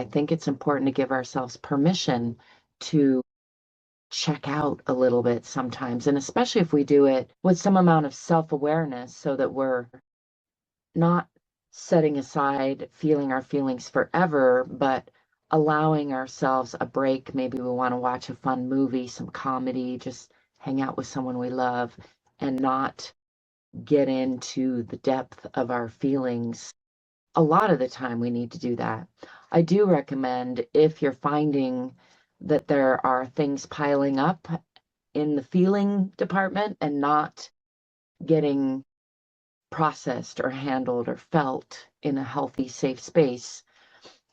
think it's important to give ourselves permission to check out a little bit sometimes, and especially if we do it with some amount of self-awareness so that we're not setting aside feeling our feelings forever, but allowing ourselves a break. Maybe we want to watch a fun movie, some comedy, just hang out with someone we love, and not get into the depth of our feelings. A lot of the time we need to do that. I do recommend, if you're finding that there are things piling up in the feeling department and not getting processed or handled or felt in a healthy, safe space,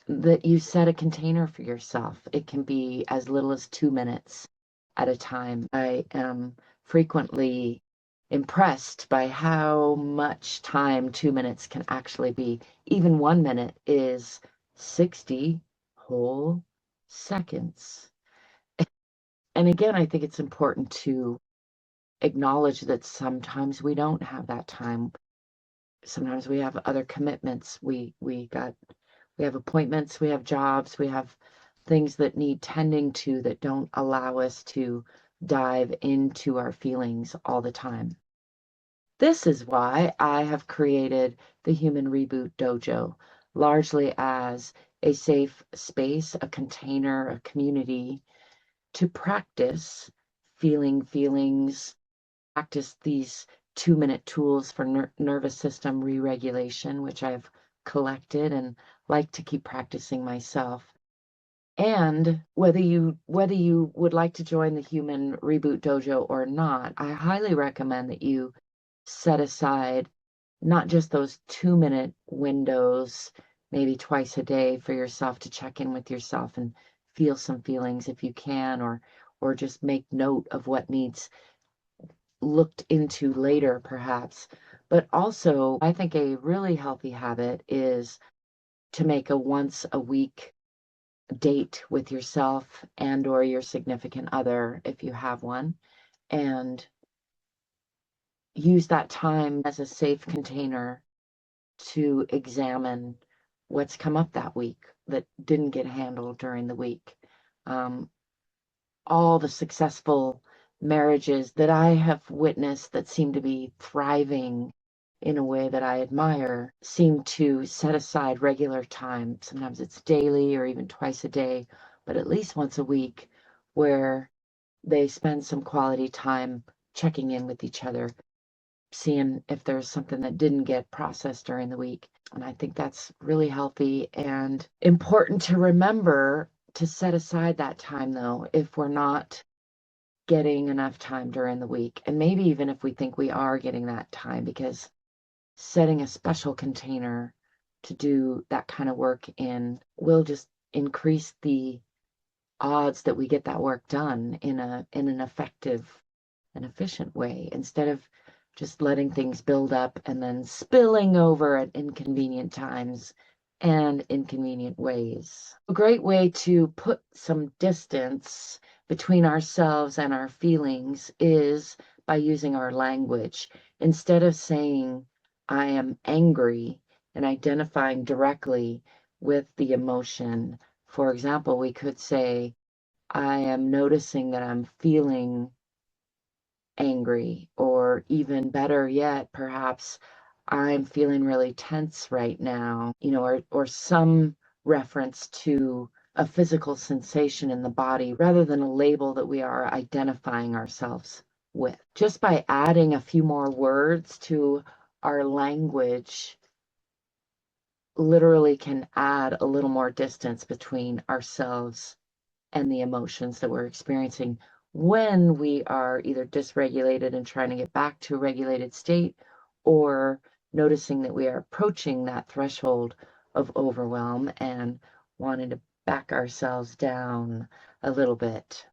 that you set a container for yourself. It can be as little as 2 minutes at a time. I am frequently impressed by how much time 2 minutes can actually be. Even 1 minute is 60 whole seconds. And again, I think it's important to acknowledge that sometimes we don't have that time. Sometimes we have other commitments. We have appointments, we have jobs, we have things that need tending to that don't allow us to dive into our feelings all the time. This is why I have created the Human Reboot Dojo, largely as a safe space, a container, a community to practice feeling feelings, practice these 2-minute tools for nervous system re-regulation, which I've collected and like to keep practicing myself. And whether you would like to join the Human Reboot Dojo or not, I highly recommend that you set aside not just those 2-minute windows, maybe twice a day, for yourself to check in with yourself and feel some feelings if you can, or just make note of what needs looked into later perhaps. But also, I think a really healthy habit is to make a once a week date with yourself and or your significant other, if you have one, and use that time as a safe container to examine what's come up that week that didn't get handled during the week. All the successful marriages that I have witnessed that seem to be thriving in a way that I admire seem to set aside regular time. Sometimes it's daily or even twice a day, but at least once a week, where they spend some quality time checking in with each other, seeing if there's something that didn't get processed during the week. And I think that's really healthy and important to remember, to set aside that time, though, if we're not getting enough time during the week. And maybe even if we think we are getting that time, because setting a special container to do that kind of work in will just increase the odds that we get that work done in an effective and efficient way, instead of just letting things build up and then spilling over at inconvenient times and inconvenient ways. A great way to put some distance between ourselves and our feelings is by using our language. Instead of saying, I am angry, and identifying directly with the emotion. For example, we could say, I am noticing that I'm feeling angry, or even better yet, perhaps, I'm feeling really tense right now, or some reference to a physical sensation in the body rather than a label that we are identifying ourselves with. Just by adding a few more words to our language, literally can add a little more distance between ourselves and the emotions that we're experiencing when we are either dysregulated and trying to get back to a regulated state, or noticing that we are approaching that threshold of overwhelm and wanting to back ourselves down a little bit.